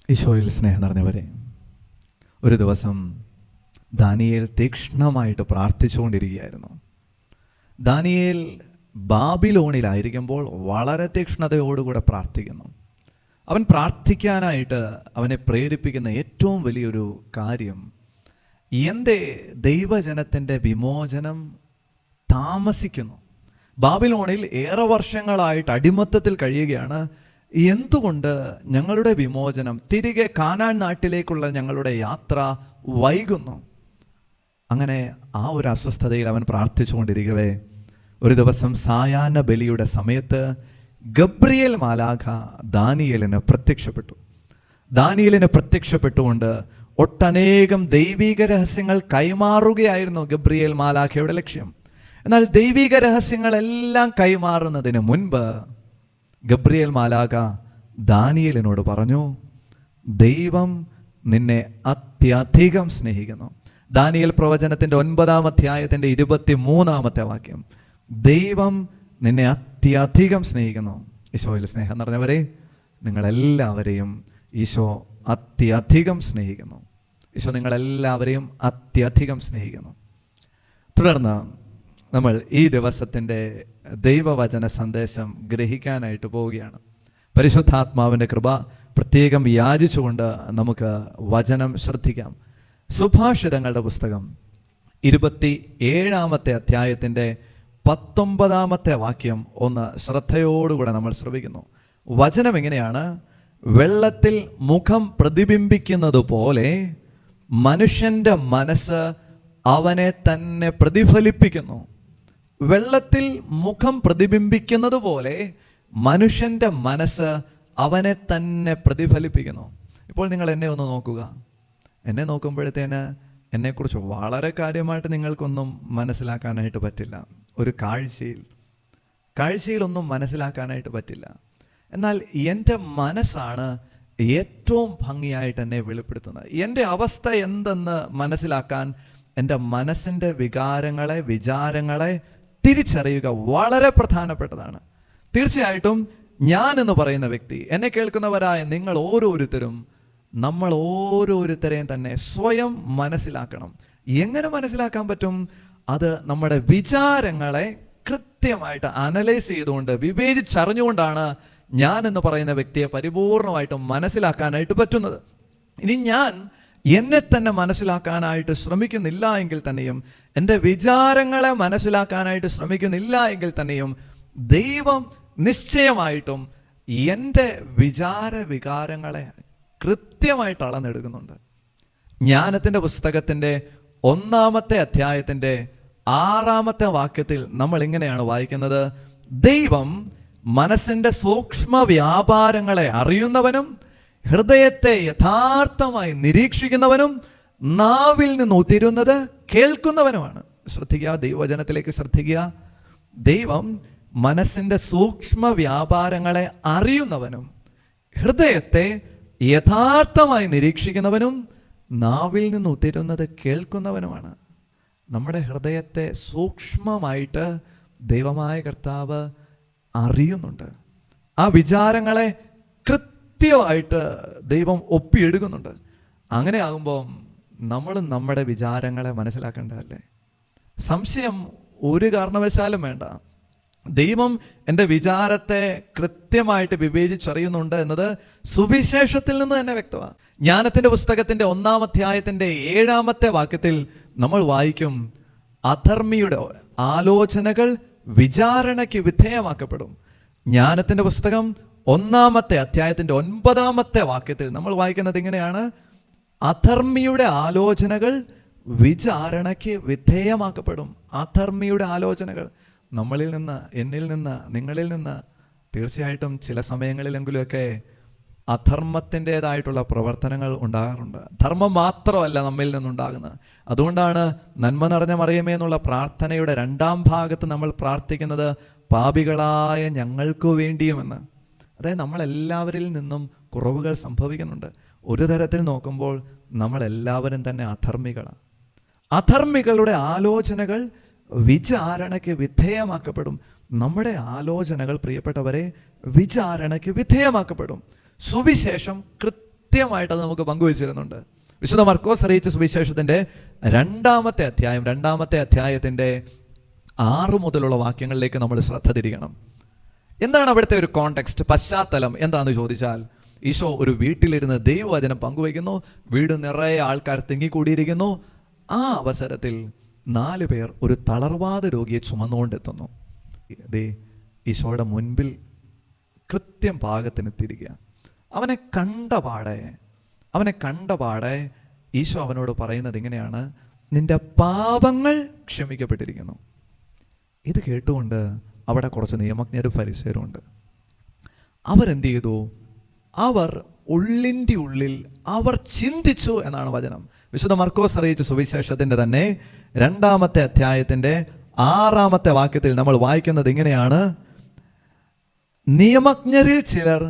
ഈശോയിൽ സ്നേഹം നിറഞ്ഞവരെ, ഒരു ദിവസം ദാനിയേൽ തീക്ഷ്ണമായിട്ട് പ്രാർത്ഥിച്ചുകൊണ്ടിരിക്കുകയായിരുന്നു. ദാനിയേൽ ബാബിലോണിലായിരിക്കുമ്പോൾ വളരെ തീക്ഷ്ണതയോടുകൂടെ പ്രാർത്ഥിക്കുന്നു. അവൻ പ്രാർത്ഥിക്കാനായിട്ട് അവനെ പ്രേരിപ്പിക്കുന്ന ഏറ്റവും വലിയൊരു കാര്യം, എൻ്റെ ദൈവജനത്തിൻ്റെ വിമോചനം താമസിക്കുന്നു. ബാബിലോണിൽ ഏറെ വർഷങ്ങളായിട്ട് അടിമത്തത്തിൽ കഴിയുകയാണ്. എന്തുകൊണ്ട് ഞങ്ങളുടെ വിമോചനം, തിരികെ കാനാൻ നാട്ടിലേക്കുള്ള ഞങ്ങളുടെ യാത്ര വൈകുന്നു? അങ്ങനെ ആ ഒരു അസ്വസ്ഥതയിൽ അവൻ പ്രാർത്ഥിച്ചുകൊണ്ടിരിക്കവേ ഒരു ദിവസം സായാഹ്ന ബലിയുടെ സമയത്ത് ഗബ്രിയേൽ മാലാഖ ദാനിയേലിന് പ്രത്യക്ഷപ്പെട്ടു. ദാനിയേലിന് പ്രത്യക്ഷപ്പെട്ടുകൊണ്ട് ഒട്ടനേകം ദൈവിക രഹസ്യങ്ങൾ കൈമാറുകയായിരുന്നു ഗബ്രിയേൽ മാലാഖയുടെ ലക്ഷ്യം. എന്നാൽ ദൈവിക രഹസ്യങ്ങളെല്ലാം കൈമാറുന്നതിന് മുൻപ് ഗബ്രിയേൽ മാലാഖ ദാനിയേലിനോട് പറഞ്ഞു, ദൈവം നിന്നെ അത്യധികം സ്നേഹിക്കുന്നു. ദാനിയേൽ പ്രവചനത്തിൻ്റെ 9-ാം അധ്യായത്തിൻ്റെ 23-ാമത്തെ വാക്യം, ദൈവം നിന്നെ അത്യധികം സ്നേഹിക്കുന്നു. ഈശോയിൽ സ്നേഹം നിറഞ്ഞവരെ, നിങ്ങളെല്ലാവരെയും ഈശോ അത്യധികം സ്നേഹിക്കുന്നു. ഈശോ നിങ്ങളെല്ലാവരെയും അത്യധികം സ്നേഹിക്കുന്നു. തുടർന്ന് നമ്മൾ ഈ ദിവസത്തിൻ്റെ ദൈവവചന സന്ദേശം ഗ്രഹിക്കാനായിട്ട് പോവുകയാണ്. പരിശുദ്ധാത്മാവിൻ്റെ കൃപ പ്രത്യേകം യാചിച്ചുകൊണ്ട് നമുക്ക് വചനം ശ്രദ്ധിക്കാം. സുഭാഷിതങ്ങളുടെ പുസ്തകം 27-ാമത്തെ അധ്യായത്തിൻ്റെ 19-ാമത്തെ വാക്യം ഒന്ന് ശ്രദ്ധയോടുകൂടെ നമ്മൾ ശ്രവിക്കുന്നു. വചനം എങ്ങനെയാണ്? വെള്ളത്തിൽ മുഖം പ്രതിബിംബിക്കുന്നത് പോലെ മനുഷ്യൻ്റെ മനസ്സ് അവനെ തന്നെ പ്രതിഫലിപ്പിക്കുന്നു. വെള്ളത്തിൽ മുഖം പ്രതിബിംബിക്കുന്നത് പോലെ മനുഷ്യൻ്റെ മനസ്സ് അവനെ തന്നെ പ്രതിഫലിപ്പിക്കുന്നു. ഇപ്പോൾ നിങ്ങൾ എന്നെ ഒന്ന് നോക്കുക. എന്നെ നോക്കുമ്പോഴത്തേന് എന്നെക്കുറിച്ച് വളരെ കാര്യമായിട്ട് നിങ്ങൾക്കൊന്നും മനസ്സിലാക്കാനായിട്ട് പറ്റില്ല. ഒരു കാഴ്ചയിലൊന്നും മനസ്സിലാക്കാനായിട്ട് പറ്റില്ല. എന്നാൽ എൻ്റെ മനസ്സാണ് ഏറ്റവും ഭംഗിയായിട്ട് എന്നെ വെളിപ്പെടുത്തുന്നത്. എൻ്റെ അവസ്ഥ എന്തെന്ന് മനസ്സിലാക്കാൻ എൻ്റെ മനസ്സിൻ്റെ വികാരങ്ങളെ, വിചാരങ്ങളെ തിരിച്ചറിയുക വളരെ പ്രധാനപ്പെട്ടതാണ്. തീർച്ചയായിട്ടും ഞാൻ എന്ന് പറയുന്ന വ്യക്തി, എന്നെ കേൾക്കുന്നവരായ നിങ്ങൾ ഓരോരുത്തരും, നമ്മൾ ഓരോരുത്തരെയും തന്നെ സ്വയം മനസ്സിലാക്കണം. എങ്ങനെ മനസ്സിലാക്കാൻ പറ്റും? അത് നമ്മുടെ വിചാരങ്ങളെ കൃത്യമായിട്ട് അനലൈസ് ചെയ്തുകൊണ്ട്, വിവേചിച്ചറിഞ്ഞുകൊണ്ടാണ് ഞാൻ എന്ന് പറയുന്ന വ്യക്തിയെ പരിപൂർണമായിട്ടും മനസ്സിലാക്കാനായിട്ട് പറ്റുന്നത്. ഇനി ഞാൻ എന്നെ തന്നെ മനസ്സിലാക്കാനായിട്ട് ശ്രമിക്കുന്നില്ല എങ്കിൽ തന്നെയും, എൻ്റെ വിചാരങ്ങളെ മനസ്സിലാക്കാനായിട്ട് ശ്രമിക്കുന്നില്ല എങ്കിൽ തന്നെയും, ദൈവം നിശ്ചയമായിട്ടും എൻ്റെ വികാരങ്ങളെ കൃത്യമായിട്ട് അളന്നെടുക്കുന്നുണ്ട്. ജ്ഞാനത്തിൻ്റെ പുസ്തകത്തിൻ്റെ 1-ാമത്തെ അധ്യായത്തിൻ്റെ 6-ാമത്തെ വാക്യത്തിൽ നമ്മൾ ഇങ്ങനെയാണ് വായിക്കുന്നത്, ദൈവം മനസ്സിൻ്റെ സൂക്ഷ്മ വ്യാപാരങ്ങളെ അറിയുന്നവനും ഹൃദയത്തെ യഥാർത്ഥമായി നിരീക്ഷിക്കുന്നവനും നാവിൽ നിന്ന് ഉതിരുന്നത് കേൾക്കുന്നവനുമാണ്. ശ്രദ്ധിക്കുക, ദൈവവചനത്തിലേക്ക് ശ്രദ്ധിക്കുക. ദൈവം മനസ്സിൻ്റെ സൂക്ഷ്മ വ്യാപാരങ്ങളെ അറിയുന്നവനും ഹൃദയത്തെ യഥാർത്ഥമായി നിരീക്ഷിക്കുന്നവനും നാവിൽ നിന്ന് ഉതിരുന്നത് കേൾക്കുന്നവനുമാണ്. നമ്മുടെ ഹൃദയത്തെ സൂക്ഷ്മമായിട്ട് ദൈവമായ കർത്താവ് അറിയുന്നുണ്ട്. ആ വിചാരങ്ങളെ കൃത്യമായിട്ട് ദൈവം ഒപ്പിയെടുക്കുന്നുണ്ട്. അങ്ങനെ ആകുമ്പോൾ നമ്മൾ നമ്മുടെ വിചാരങ്ങളെ മനസ്സിലാക്കേണ്ടതല്ലേ? സംശയം ഒരു കാരണവശാലും വേണ്ട. ദൈവം എൻ്റെ വിചാരത്തെ കൃത്യമായിട്ട് വിവേചിച്ചറിയുന്നുണ്ട് എന്നത് സുവിശേഷത്തിൽ നിന്ന് തന്നെ വ്യക്തമാണ്. ജ്ഞാനത്തിൻ്റെ പുസ്തകത്തിൻ്റെ 1-ാം അധ്യായത്തിൻ്റെ 7-ാമത്തെ വാക്യത്തിൽ നമ്മൾ വായിക്കും, അധർമ്മിയുടെ ആലോചനകൾ വിചാരണയ്ക്ക് വിധേയമാക്കപ്പെടും. ജ്ഞാനത്തിൻ്റെ പുസ്തകം 1-ാമത്തെ അധ്യായത്തിൻ്റെ 9-ാമത്തെ വാക്യത്തിൽ നമ്മൾ വായിക്കുന്നത് ഇങ്ങനെയാണ്, അധർമ്മിയുടെ ആലോചനകൾ വിചാരണയ്ക്ക് വിധേയമാക്കപ്പെടും. അധർമ്മിയുടെ ആലോചനകൾ നമ്മളിൽ നിന്ന്, എന്നിൽ നിന്ന്, നിങ്ങളിൽ നിന്ന് തീർച്ചയായിട്ടും ചില സമയങ്ങളിലെങ്കിലുമൊക്കെ അധർമ്മത്തിൻ്റെതായിട്ടുള്ള പ്രവർത്തനങ്ങൾ ഉണ്ടാകാറുണ്ട്. ധർമ്മം മാത്രമല്ല നമ്മിൽ നിന്നുണ്ടാകുന്നത്. അതുകൊണ്ടാണ് നന്മ നിറഞ്ഞ മറിയമേ എന്നുള്ള പ്രാർത്ഥനയുടെ 2-ാം ഭാഗത്ത് നമ്മൾ പ്രാർത്ഥിക്കുന്നത്, പാപികളായ ഞങ്ങൾക്ക് വേണ്ടിയുമെന്ന്. അതായത് നമ്മളെല്ലാവരിൽ നിന്നും കുറവുകൾ സംഭവിക്കുന്നുണ്ട്. ഒരു തരത്തിൽ നോക്കുമ്പോൾ നമ്മളെല്ലാവരും തന്നെ അധർമ്മികളാണ്. അധർമ്മികളുടെ ആലോചനകൾ വിചാരണയ്ക്ക് വിധേയമാക്കപ്പെടും. നമ്മുടെ ആലോചനകൾ, പ്രിയപ്പെട്ടവരെ, വിചാരണയ്ക്ക് വിധേയമാക്കപ്പെടും. സുവിശേഷം കൃത്യമായിട്ട് അത് നമുക്ക് പങ്കുവച്ചിരുന്നുണ്ട്. വിശുദ്ധ മർക്കോസ് അറിയിച്ച സുവിശേഷത്തിൻ്റെ രണ്ടാമത്തെ അധ്യായത്തിൻ്റെ 6 മുതലുള്ള വാക്യങ്ങളിലേക്ക് നമ്മൾ ശ്രദ്ധ തിരിക്കണം. എന്താണ് അവിടുത്തെ ഒരു കോണ്ടെക്സ്റ്റ്, പശ്ചാത്തലം എന്താണെന്ന് ചോദിച്ചാൽ, ഈശോ ഒരു വീട്ടിലിരുന്ന് ദൈവവചനം പങ്കുവയ്ക്കുന്നു. വീട് നിറയെ ആൾക്കാർ തിങ്ങിക്കൂടിയിരിക്കുന്നു. ആ അവസരത്തിൽ 4 പേർ ഒരു തളർവാദ രോഗിയെ ചുമന്നുകൊണ്ടെത്തുന്നു. ഈശോയുടെ മുൻപിൽ കൃത്യം പാകത്തിനെത്തിയിരിക്കുക. അവനെ കണ്ടപാടെ ഈശോ അവനോട് പറയുന്നത് ഇങ്ങനെയാണ്: നിന്റെ പാപങ്ങൾ ക്ഷമിക്കപ്പെട്ടിരിക്കുന്നു. ഇത് കേട്ടുകൊണ്ട് അവിടെ കുറച്ച് നിയമജ്ഞരും ഫരിസേരും ഉണ്ട്. അവരെന്ത് ചെയ്തു? അവർ ഉള്ളിൻ്റെ ഉള്ളിൽ അവർ ചിന്തിച്ചു എന്നാണ് വചനം. വിശുദ്ധ മർക്കോസ് അറിയിച്ച സുവിശേഷത്തിൻ്റെ തന്നെ 2-ാമത്തെ അധ്യായത്തിൻ്റെ 6-ാമത്തെ വാക്യത്തിൽ നമ്മൾ വായിക്കുന്നത് ഇങ്ങനെയാണ്: നിയമജ്ഞരിൽ ചിലർ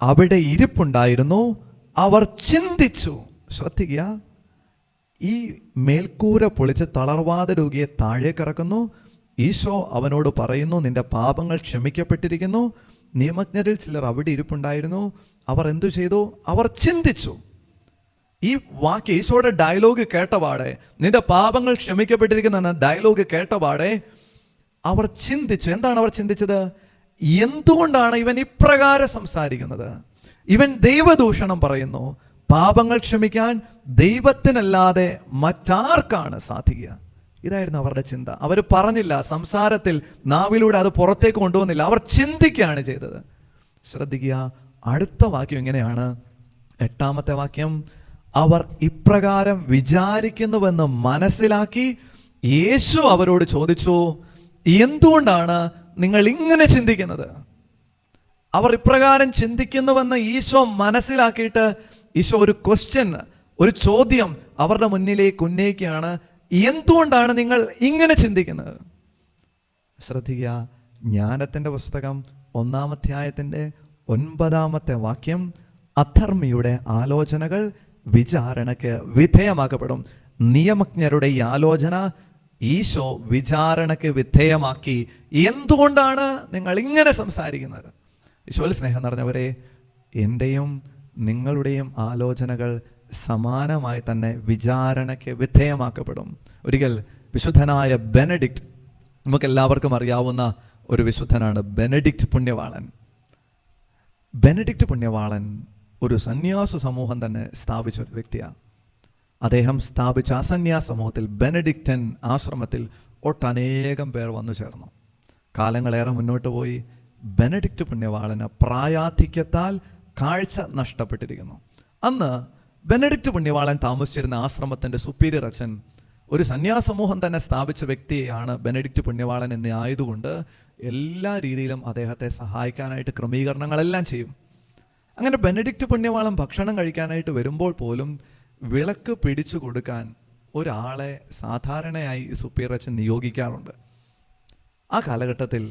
അവിടെ ഇരിപ്പുണ്ടായിരുന്നു, അവർ ചിന്തിച്ചു. ശ്രദ്ധിക്കുക, ഈ മേൽക്കൂര പൊളിച്ച് തളർവാദ രോഗിയെ താഴേക്ക് ഇറക്കുന്നു. ഈശോ അവനോട് പറയുന്നു, നിന്റെ പാപങ്ങൾ ക്ഷമിക്കപ്പെട്ടിരിക്കുന്നു. നിയമജ്ഞരിൽ ചിലർ അവിടെ ഇരിപ്പുണ്ടായിരുന്നു, അവർ എന്തു ചെയ്തു? അവർ ചിന്തിച്ചു. ഈ വാക്യം ഈശോയുടെ ഡയലോഗ് കേട്ടപാടെ, നിന്റെ പാപങ്ങൾ ക്ഷമിക്കപ്പെട്ടിരിക്കുന്നു എന്ന ഡയലോഗ് കേട്ടപാടെ അവർ ചിന്തിച്ചു. എന്താണ് അവർ ചിന്തിച്ചത്? എന്തുകൊണ്ടാണ് ഇവൻ ഇപ്രകാരം സംസാരിക്കുന്നത്? ഇവൻ ദൈവദൂഷണം പറയുന്നു. പാപങ്ങൾ ക്ഷമിക്കാൻ ദൈവത്തിനല്ലാതെ മറ്റാർക്കാണ് സാധിക്കുക? ഇതായിരുന്നു അവരുടെ ചിന്ത. അവർ പറഞ്ഞില്ല, സംസാരത്തിൽ നാവിലൂടെ അത് പുറത്തേക്ക് കൊണ്ടുവന്നില്ല, അവർ ചിന്തിക്കുകയാണ് ചെയ്തത്. ശ്രദ്ധിക്കുക, അടുത്ത വാക്യം ഇങ്ങനെയാണ്, 8-ാമത്തെ വാക്യം: അവർ ഇപ്രകാരം വിചാരിക്കുന്നുവെന്ന് മനസ്സിലാക്കി യേശു അവരോട് ചോദിച്ചു, എന്തുകൊണ്ടാണ് നിങ്ങൾ ഇങ്ങനെ ചിന്തിക്കുന്നത്? അവർ ഇപ്രകാരം ചിന്തിക്കുന്നുവെന്ന് ഈശോ മനസ്സിലാക്കിയിട്ട് ഈശോ ഒരു ചോദ്യം അവരുടെ മുന്നിലേക്ക് ഉന്നയിക്കുകയാണ്: എന്തുകൊണ്ടാണ് നിങ്ങൾ ഇങ്ങനെ ചിന്തിക്കുന്നത്? ശ്രദ്ധിക്കുക, ജ്ഞാനത്തിൻ്റെ പുസ്തകം 1-ാം അധ്യായത്തിൻ്റെ 9-ാമത്തെ വാക്യം: അധർമ്മിയുടെ ആലോചനകൾ വിചാരണയ്ക്ക് വിധേയമാക്കപ്പെടും. നിയമജ്ഞരുടെ ഈ ആലോചന ഈശോ വിചാരണയ്ക്ക് വിധേയമാക്കി. എന്തുകൊണ്ടാണ് നിങ്ങൾ ഇങ്ങനെ സംസാരിക്കുന്നത്? ഈശോയിൽ സ്നേഹം നിറഞ്ഞവരെ, എൻ്റെയും നിങ്ങളുടെയും ആലോചനകൾ സമാനമായി തന്നെ വിചാരണയ്ക്ക് വിധേയമാക്കപ്പെടും. ഒരിക്കൽ വിശുദ്ധനായ ബെനഡിക്റ്റ്, നമുക്കെല്ലാവർക്കും അറിയാവുന്ന ഒരു വിശുദ്ധനാണ് ബെനഡിക്റ്റ് പുണ്യവാളൻ. ബെനഡിക്റ്റ് പുണ്യവാളൻ ഒരു സന്യാസ സമൂഹം തന്നെ സ്ഥാപിച്ച ഒരു വ്യക്തിയാണ്. അദ്ദേഹം സ്ഥാപിച്ച ആ സന്യാസ സമൂഹത്തിൽ, ബെനഡിക്റ്റൻ ആശ്രമത്തിൽ ഒട്ടനേകം പേർ വന്നു ചേർന്നു. കാലങ്ങളേറെ മുന്നോട്ട് പോയി ബെനഡിക്റ്റ് പുണ്യവാളന് പ്രായാധിക്യത്താൽ കാഴ്ച നഷ്ടപ്പെട്ടിരിക്കുന്നു. അന്ന് ബെനഡിക്റ്റ് പുണ്യവാളൻ താമസിച്ചിരുന്ന ആശ്രമത്തിൻ്റെ സുപ്പീരിയർ അച്ഛൻ ഒരു സന്യാസ സമൂഹം തന്നെ സ്ഥാപിച്ച വ്യക്തിയാണ് ബെനഡിക്റ്റ് പുണ്യവാളൻ എന്ന് ആയതുകൊണ്ട് എല്ലാ രീതിയിലും അദ്ദേഹത്തെ സഹായിക്കാനായിട്ട് ക്രമീകരണങ്ങളെല്ലാം ചെയ്യും. അങ്ങനെ ബെനഡിക്റ്റ് പുണ്യവാളൻ ഭക്ഷണം കഴിക്കാനായിട്ട് വരുമ്പോൾ പോലും വിളക്ക് പിടിച്ചു കൊടുക്കാൻ ഒരാളെ സാധാരണയായി സുപ്പീരിയർ അച്ഛൻ നിയോഗിക്കാറുണ്ട്. ആ കാലഘട്ടത്തിൽ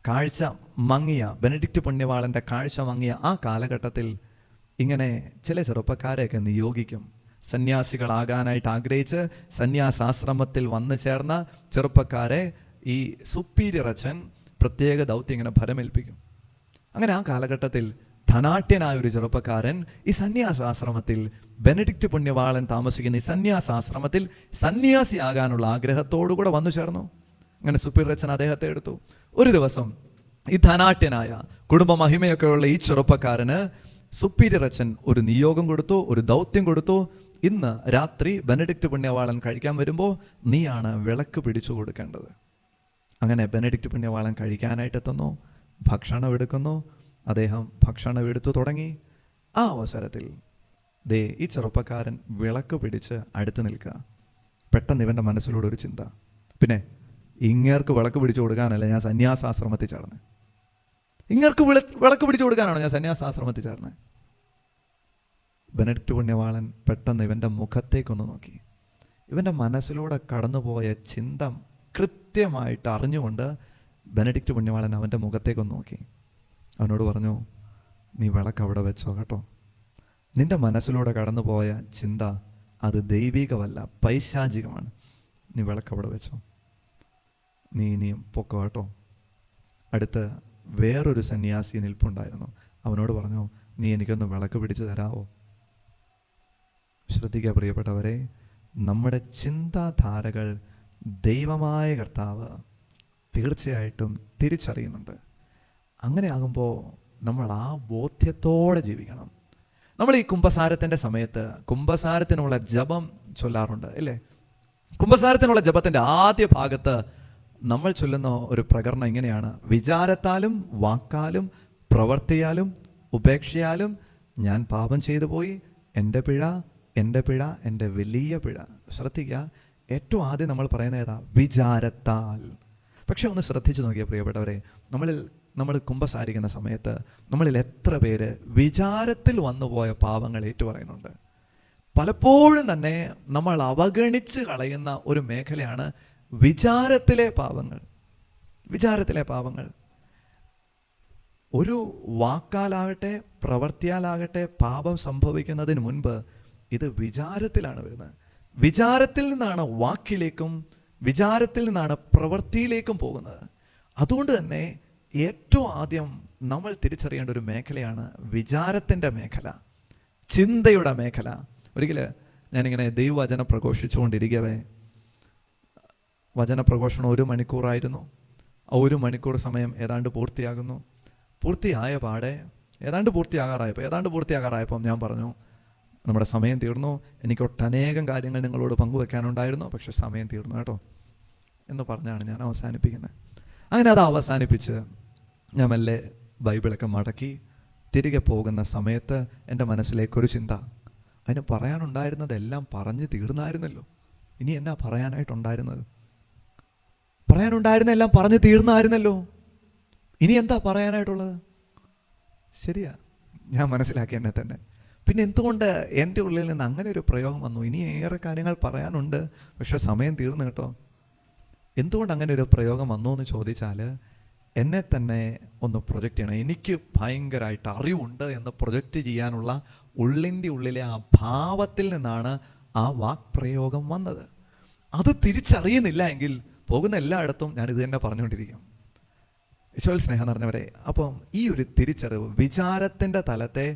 കാഴ്ച മങ്ങിയ ബെനഡിക്റ്റ് പുണ്യവാളൻ്റെ കാഴ്ച മങ്ങിയ ആ കാലഘട്ടത്തിൽ ഇങ്ങനെ ചില ചെറുപ്പക്കാരെയൊക്കെ നിയോഗിക്കും. സന്യാസികളാകാനായിട്ട് ആഗ്രഹിച്ച് സന്യാസാശ്രമത്തിൽ വന്നു ചേർന്ന ചെറുപ്പക്കാരെ ഈ സുപ്പീരിയർ അച്ഛൻ പ്രത്യേക ദൗത്യം ഇങ്ങനെ ഭരമേൽപ്പിക്കും. അങ്ങനെ ആ കാലഘട്ടത്തിൽ ധനാട്യനായ ഒരു ചെറുപ്പക്കാരൻ ഈ സന്യാസാശ്രമത്തിൽ, ബെനഡിക്റ്റ് പുണ്യവാളൻ താമസിക്കുന്ന ഈ സന്യാസാശ്രമത്തിൽ സന്യാസിയാകാനുള്ള ആഗ്രഹത്തോടുകൂടെ വന്നു ചേർന്നു. അങ്ങനെ സുപ്പീരിയർ അച്ഛൻ അദ്ദേഹത്തെ എടുത്തു. ഒരു ദിവസം ഈ ധനാട്യനായ കുടുംബ മഹിമയൊക്കെയുള്ള ഈ ചെറുപ്പക്കാരന് സുപ്പീരിയർ അച്ഛൻ ഒരു നിയോഗം കൊടുത്തു, ഒരു ദൗത്യം കൊടുത്തു. ഇന്ന് രാത്രി ബെനഡിക്റ്റ് പുണ്യവാളൻ കഴിക്കാൻ വരുമ്പോൾ നീയാണ് വിളക്ക് പിടിച്ചു കൊടുക്കേണ്ടത്. അങ്ങനെ ബെനഡിക്റ്റ് പുണ്യവാളൻ കഴിക്കാനായിട്ട് എത്തുന്നു, ഭക്ഷണം എടുക്കുന്നു. അദ്ദേഹം ഭക്ഷണം എടുത്തു തുടങ്ങി. ആ അവസരത്തിൽ ഈ ചെറുപ്പക്കാരൻ വിളക്ക് പിടിച്ച് അടുത്ത് നിൽക്കുക. പെട്ടെന്ന് ഇവൻ്റെ മനസ്സിലൂടെ ഒരു ചിന്ത, പിന്നെ ഇങ്ങേർക്ക് വിളക്ക് പിടിച്ചു കൊടുക്കാനല്ല ഞാൻ സന്യാസാശ്രമത്തിൽ ചേർന്നത്, ഇങ്ങേർക്ക് വിളക്ക് പിടിച്ചു കൊടുക്കാനാണോ ഞാൻ സന്യാസാശ്രമത്തിൽ ചേർന്നത്? ബെനഡിക്റ്റ് പുണ്യവാളൻ പെട്ടെന്ന് ഇവൻ്റെ മുഖത്തേക്കൊന്ന് നോക്കി. ഇവൻ്റെ മനസ്സിലൂടെ കടന്നുപോയ ചിന്ത കൃത്യമായിട്ട് അറിഞ്ഞുകൊണ്ട് ബെനഡിക്റ്റ് പുണ്യവാളൻ അവൻ്റെ മുഖത്തേക്കൊന്ന് നോക്കി. അവനോട് പറഞ്ഞു, നീ വിളക്ക് അവിടെ വെച്ചോ കേട്ടോ. നിന്റെ മനസ്സിലൂടെ കടന്നുപോയ ചിന്ത അത് ദൈവികമല്ല, പൈശാചികമാണ്. നീ വിളക്ക് അവിടെ വെച്ചോ, നീ ഇനിയും പൊക്കോ കേട്ടോ. അടുത്ത് വേറൊരു സന്യാസി നിൽപ്പുണ്ടായിരുന്നു. അവനോട് പറഞ്ഞു, നീ എനിക്കൊന്ന് വിളക്ക് പിടിച്ചു തരാമോ? ശ്രദ്ധിക്കുക പ്രിയപ്പെട്ടവരെ, നമ്മുടെ ചിന്താധാരകൾ ദൈവമായ കർത്താവ് തീർച്ചയായിട്ടും തിരിച്ചറിയുന്നുണ്ട്. അങ്ങനെ ആകുമ്പോൾ നമ്മൾ ആ ബോധ്യത്തോടെ ജീവിക്കണം. നമ്മൾ ഈ കുംഭസാരത്തിൻ്റെ സമയത്ത് കുംഭസാരത്തിനുള്ള ജപം ചൊല്ലാറുണ്ട് അല്ലേ? കുംഭസാരത്തിനുള്ള ജപത്തിൻ്റെ ആദ്യ ഭാഗത്ത് നമ്മൾ ചൊല്ലുന്ന ഒരു പ്രകരണം ഇങ്ങനെയാണ്: വിചാരത്താലും വാക്കാലും പ്രവൃത്തിയാലും ഉപേക്ഷയാലും ഞാൻ പാപം ചെയ്തു പോയി, എൻ്റെ പിഴ, എൻ്റെ പിഴ, എൻ്റെ വലിയ പിഴ. ശ്രദ്ധിക്കുക, ഏറ്റവും ആദ്യം നമ്മൾ പറയുന്നത് ഏതാ? വിചാരത്താൽ. പക്ഷെ ഒന്ന് ശ്രദ്ധിച്ചു നോക്കിയ പ്രിയപ്പെട്ടവരെ, നമ്മൾ കുമ്പസാരിക്കുന്ന സമയത്ത് നമ്മളിൽ എത്ര പേര് വിചാരത്തിൽ വന്നുപോയ പാപങ്ങൾ ഏറ്റുപറയുന്നുണ്ട്? പലപ്പോഴും തന്നെ നമ്മൾ അവഗണിച്ച് കളയുന്ന ഒരു മേഖലയാണ് വിചാരത്തിലെ പാപങ്ങൾ. വിചാരത്തിലെ പാപങ്ങൾ ഒരു വാക്കാലാകട്ടെ പ്രവൃത്തിയാലാകട്ടെ പാപം സംഭവിക്കുന്നതിന് മുൻപ് ഇത് വിചാരത്തിലാണ് വരുന്നത്. വിചാരത്തിൽ നിന്നാണ് വാക്കിലേക്കും വിചാരത്തിൽ നിന്നാണ് പ്രവൃത്തിയിലേക്കും പോകുന്നത്. അതുകൊണ്ട് തന്നെ ഏറ്റവും ആദ്യം നമ്മൾ തിരിച്ചറിയേണ്ട ഒരു മേഖലയാണ് വിചാരത്തിൻ്റെ മേഖല, ചിന്തയുടെ മേഖല. ഒരിക്കൽ ഞാനിങ്ങനെ ദൈവവചനം പ്രഘോഷിച്ചുകൊണ്ടിരിക്കവേ, വചനപ്രഘോഷണം 1 മണിക്കൂറായിരുന്നു. ആ 1 മണിക്കൂർ സമയം ഏതാണ്ട് പൂർത്തിയായ പാടെ ഏതാണ്ട് പൂർത്തിയാകാറായപ്പോൾ ഞാൻ പറഞ്ഞു, നമ്മുടെ സമയം തീർന്നു, എനിക്ക് ഒട്ടനേകം കാര്യങ്ങൾ നിങ്ങളോട് പങ്കുവെക്കാനുണ്ടായിരുന്നു, പക്ഷെ സമയം തീർന്നു കേട്ടോ എന്ന് പറഞ്ഞാണ് ഞാൻ അവസാനിപ്പിക്കുന്നത്. അങ്ങനെ അത് അവസാനിപ്പിച്ച് ഞാൻ മെല്ലെ ബൈബിളൊക്കെ മടക്കി തിരികെ പോകുന്ന സമയത്ത് എൻ്റെ മനസ്സിലേക്കൊരു ചിന്ത: അതിന് പറയാനുണ്ടായിരുന്നതെല്ലാം പറഞ്ഞു തീർന്നായിരുന്നല്ലോ, ഇനി എന്നാ പറയാനായിട്ടുണ്ടായിരുന്നത്? പറയാനുണ്ടായിരുന്നെല്ലാം പറഞ്ഞു തീർന്നായിരുന്നല്ലോ, ഇനി എന്താ പറയാനായിട്ടുള്ളത്? ശരിയാ, ഞാൻ മനസ്സിലാക്കി എന്നെ തന്നെ. പിന്നെ എന്തുകൊണ്ട് എൻ്റെ ഉള്ളിൽ നിന്ന് അങ്ങനെ ഒരു പ്രയോഗം വന്നു? ഇനി ഏറെ കാര്യങ്ങൾ പറയാനുണ്ട്, പക്ഷെ സമയം തീർന്നു കേട്ടോ. എന്തുകൊണ്ട് അങ്ങനെ ഒരു പ്രയോഗം വന്നു എന്ന് ചോദിച്ചാൽ, എന്നെ തന്നെ ഒന്ന് പ്രൊജക്റ്റ് ചെയ്യണം. എനിക്ക് ഭയങ്കരമായിട്ട് അറിവുണ്ട് എന്ന് പ്രൊജക്റ്റ് ചെയ്യാനുള്ള ഉള്ളിൻ്റെ ഉള്ളിലെ ആ ഭാവത്തിൽ നിന്നാണ് ആ വാക്പ്രയോഗം വന്നത്. അത് തിരിച്ചറിയുന്നില്ല എങ്കിൽ പോകുന്ന എല്ലായിടത്തും ഞാൻ ഇത് തന്നെ പറഞ്ഞുകൊണ്ടിരിക്കും. ഈശോയിൽ സ്നേഹം നിറഞ്ഞവരെ, അപ്പം ഈ ഒരു തിരിച്ചറിവ്, വിചാരത്തിൻ്റെ തലത്തെ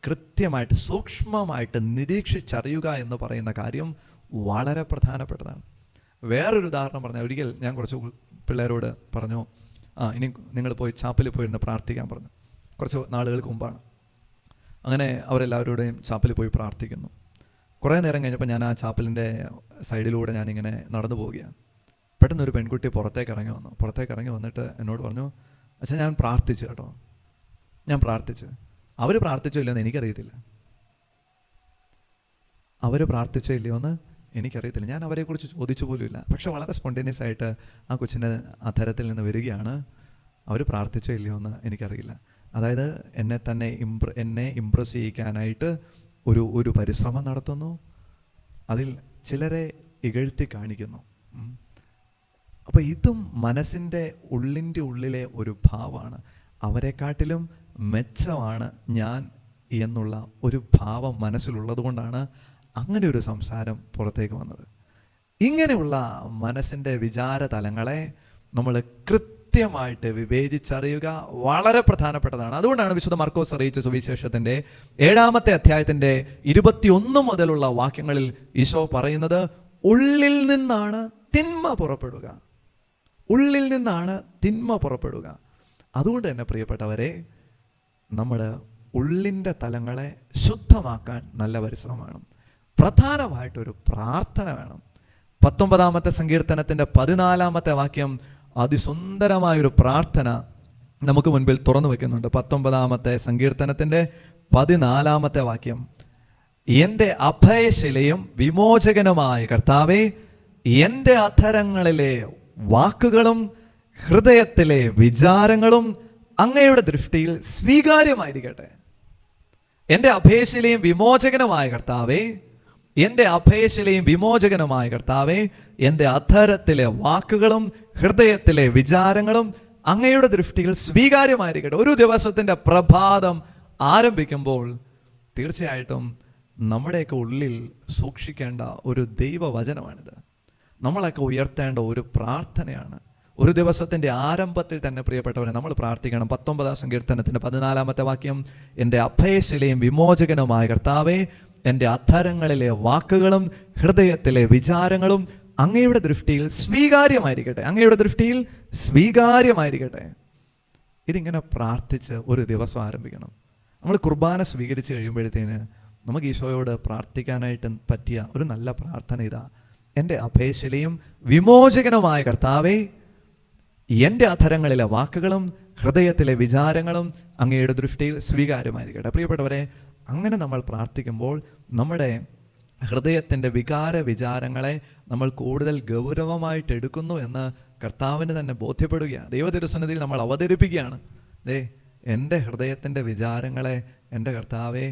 കൃത്യമായിട്ട് സൂക്ഷ്മമായിട്ട് നിരീക്ഷിച്ചറിയുക എന്ന് പറയുന്ന കാര്യം വളരെ പ്രധാനപ്പെട്ടതാണ്. വേറൊരു ഉദാഹരണം പറഞ്ഞാൽ, ഒരിക്കൽ ഞാൻ കുറച്ച് പിള്ളേരോട് പറഞ്ഞു, ഇനി നിങ്ങൾ പോയി ചാപ്പലിൽ പോയിരുന്ന് പ്രാർത്ഥിക്കാൻ പറഞ്ഞു. കുറച്ച് നാളുകൾക്ക് മുമ്പാണ്. അങ്ങനെ അവരെല്ലാവരോടെയും ചാപ്പലിൽ പോയി പ്രാർത്ഥിക്കുന്നു. കുറേ നേരം കഴിഞ്ഞപ്പോൾ ഞാൻ ആ ചാപ്പലിൻ്റെ സൈഡിലൂടെ ഞാനിങ്ങനെ നടന്നു പോവുകയാണ്. പെട്ടെന്നൊരു പെൺകുട്ടി പുറത്തേക്ക് ഇറങ്ങി വന്നിട്ട് എന്നോട് പറഞ്ഞു, അച്ഛാ ഞാൻ പ്രാർത്ഥിച്ചു കേട്ടോ, ഞാൻ പ്രാർത്ഥിച്ചു. അവർ പ്രാർത്ഥിച്ചോ ഇല്ലയെന്ന് എനിക്കറിയത്തില്ല. ഞാൻ അവരെക്കുറിച്ച് ചോദിച്ചു പോലും ഇല്ല. പക്ഷെ വളരെ സ്പോണ്ടേനിയസ് ആയിട്ട് ആ കൊച്ചിൻ്റെ ആ തരത്തിൽ നിന്ന് വരികയാണ്, അവർ പ്രാർത്ഥിച്ചോ ഇല്ലയോ എന്ന് എനിക്കറിയില്ല. അതായത് എന്നെ ഇംപ്രസ് ചെയ്യിക്കാനായിട്ട് ഒരു പരിശ്രമം നടത്തുന്നു, അതിൽ ചിലരെ ഇകഴ്ത്തി കാണിക്കുന്നു. അപ്പോൾ ഇതും മനസ്സിൻ്റെ ഉള്ളിലെ ഒരു ഭാവമാണ്. അവരെക്കാട്ടിലും മെച്ചമാണ് ഞാൻ എന്നുള്ള ഒരു ഭാവം മനസ്സിലുള്ളത് കൊണ്ടാണ് അങ്ങനെ ഒരു സംസാരം പുറത്തേക്ക് വന്നത്. ഇങ്ങനെയുള്ള മനസ്സിൻ്റെ വിചാരതലങ്ങളെ നമ്മൾ കൃത്യമായിട്ട് വിവേചിച്ചറിയുക വളരെ പ്രധാനപ്പെട്ടതാണ്. അതുകൊണ്ടാണ് വിശുദ്ധ മർക്കോസ് അറിയിച്ച സുവിശേഷത്തിൻ്റെ 7-ാമത്തെ അധ്യായത്തിൻ്റെ 21 മുതലുള്ള വാക്യങ്ങളിൽ ഈശോ പറയുന്നത്, ഉള്ളിൽ നിന്നാണ് തിന്മ പുറപ്പെടുക. ഉള്ളിൽ നിന്നാണ് തിന്മ പുറപ്പെടുക. അതുകൊണ്ട് തന്നെ പ്രിയപ്പെട്ടവരെ, നമ്മുടെ ഉള്ളിൻ്റെ തലങ്ങളെ ശുദ്ധമാക്കാൻ നല്ല പരിശ്രമം വേണം. പ്രധാനമായിട്ടൊരു പ്രാർത്ഥന വേണം. 19-ാമത്തെ സങ്കീർത്തനത്തിൻ്റെ 14-ാമത്തെ വാക്യം അതിസുന്ദരമായൊരു പ്രാർത്ഥന നമുക്ക് മുൻപിൽ തുറന്നു വെക്കുന്നുണ്ട്. 19-ാമത്തെ സങ്കീർത്തനത്തിൻ്റെ 14-ാമത്തെ വാക്യം: എൻ്റെ അഭയശിലയും വിമോചകനുമായ കർത്താവേ, എൻ്റെ അധരങ്ങളിലെ വാക്കുകളും ഹൃദയത്തിലെ വിചാരങ്ങളും അങ്ങയുടെ ദൃഷ്ടിയിൽ സ്വീകാര്യമായിരിക്കട്ടെ. എൻ്റെ അഭയശിലയും വിമോചകനുമായ കർത്താവേ, എൻ്റെ അഭയശിലയും വിമോചകനുമായ കർത്താവേ, എൻ്റെ അധരത്തിലെ വാക്കുകളും ഹൃദയത്തിലെ വിചാരങ്ങളും അങ്ങയുടെ ദൃഷ്ടിയിൽ സ്വീകാര്യമായിരിക്കട്ടെ. ഒരു ദിവസത്തിൻ്റെ പ്രഭാതം ആരംഭിക്കുമ്പോൾ തീർച്ചയായിട്ടും നമ്മുടെയൊക്കെ ഉള്ളിൽ സൂക്ഷിക്കേണ്ട ഒരു ദൈവവചനമാണിത്. നമ്മളൊക്കെ ഉയർത്തേണ്ട ഒരു പ്രാർത്ഥനയാണ്. ഒരു ദിവസത്തിൻ്റെ ആരംഭത്തിൽ തന്നെ പ്രിയപ്പെട്ടവരെ നമ്മൾ പ്രാർത്ഥിക്കണം. 19-ാം സങ്കീർത്തനത്തിൻ്റെ 14-ാമത്തെ വാക്യം: എൻ്റെ അഭയശിലയും വിമോചകനുമായ കർത്താവേ, എൻ്റെ അധരങ്ങളിലെ വാക്കുകളും ഹൃദയത്തിലെ വിചാരങ്ങളും അങ്ങയുടെ ദൃഷ്ടിയിൽ സ്വീകാര്യമായിരിക്കട്ടെ. അങ്ങയുടെ ദൃഷ്ടിയിൽ സ്വീകാര്യമായിരിക്കട്ടെ. ഇതിങ്ങനെ പ്രാർത്ഥിച്ച് ഒരു ദിവസം ആരംഭിക്കണം. നമ്മൾ കുർബാന സ്വീകരിച്ച് കഴിയുമ്പോഴത്തേന് നമുക്ക് ഈശോയോട് പ്രാർത്ഥിക്കാനായിട്ട് പറ്റിയ ഒരു നല്ല പ്രാർത്ഥന ഇതാ: എൻ്റെ അഭയശിലയും വിമോചകനുമായ കർത്താവേ, എൻ്റെ അധരങ്ങളിലെ വാക്കുകളും ഹൃദയത്തിലെ വിചാരങ്ങളും അങ്ങയുടെ ദൃഷ്ടിയിൽ സ്വീകാര്യമായിരിക്കട്ടെ. പ്രിയപ്പെട്ടവരെ, അങ്ങനെ നമ്മൾ പ്രാർത്ഥിക്കുമ്പോൾ നമ്മുടെ ഹൃദയത്തിൻ്റെ വികാര വിചാരങ്ങളെ നമ്മൾ കൂടുതൽ ഗൗരവമായിട്ട് എടുക്കുന്നു എന്ന് കർത്താവിന് തന്നെ ബോധ്യപ്പെടുകയാണ്. ദൈവതിരുസന്നിധിയിൽ നമ്മൾ അവതരിപ്പിക്കുകയാണ്: എൻ്റെ ഹൃദയത്തിൻ്റെ വിചാരങ്ങളെ എൻ്റെ കർത്താവെ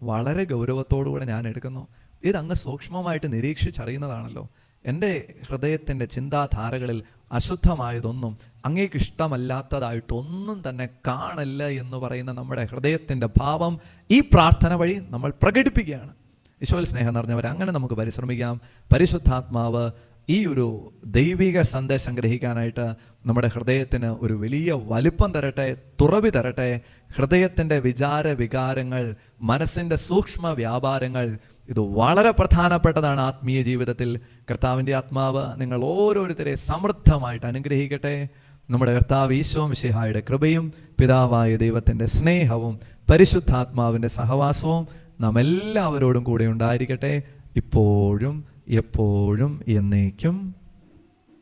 വളരെ ഗൗരവത്തോടുകൂടെ ഞാൻ എടുക്കുന്നു. ഇതങ്ങ് സൂക്ഷ്മമായിട്ട് നിരീക്ഷിച്ചറിയുന്നതാണല്ലോ. എൻ്റെ ഹൃദയത്തിൻ്റെ ചിന്താധാരകളിൽ അശുദ്ധമായതൊന്നും അങ്ങേക്ക് ഇഷ്ടമല്ലാത്തതായിട്ടൊന്നും തന്നെ കാണില്ല എന്ന് പറയുന്ന നമ്മുടെ ഹൃദയത്തിൻ്റെ ഭാവം ഈ പ്രാർത്ഥന വഴി നമ്മൾ പ്രകടിപ്പിക്കുകയാണ്. ഈശോയിൽ സ്നേഹം നിറഞ്ഞവരെ, അങ്ങനെ നമുക്ക് പരിശ്രമിക്കാം. പരിശുദ്ധാത്മാവ് ഈ ഒരു ദൈവിക സന്ദേശം ഗ്രഹിക്കാനായിട്ട് നമ്മുടെ ഹൃദയത്തിന് ഒരു വലിയ വലിപ്പം തരട്ടെ, തുറവി തരട്ടെ. ഹൃദയത്തിൻ്റെ വിചാര വികാരങ്ങൾ, മനസ്സിൻ്റെ സൂക്ഷ്മ വ്യാപാരങ്ങൾ, ഇത് വളരെ പ്രധാനപ്പെട്ടതാണ് ആത്മീയ ജീവിതത്തിൽ. കർത്താവിൻ്റെ ആത്മാവ് നിങ്ങൾ ഓരോരുത്തരെ സമൃദ്ധമായിട്ട് അനുഗ്രഹിക്കട്ടെ. നമ്മുടെ കർത്താവ് ഈശോ മിശിഹായുടെ കൃപയും പിതാവായ ദൈവത്തിൻ്റെ സ്നേഹവും പരിശുദ്ധാത്മാവിൻ്റെ സഹവാസവും നാം എല്ലാവരോടും കൂടെ ഉണ്ടായിരിക്കട്ടെ, ഇപ്പോഴും എപ്പോഴും എന്നേക്കും.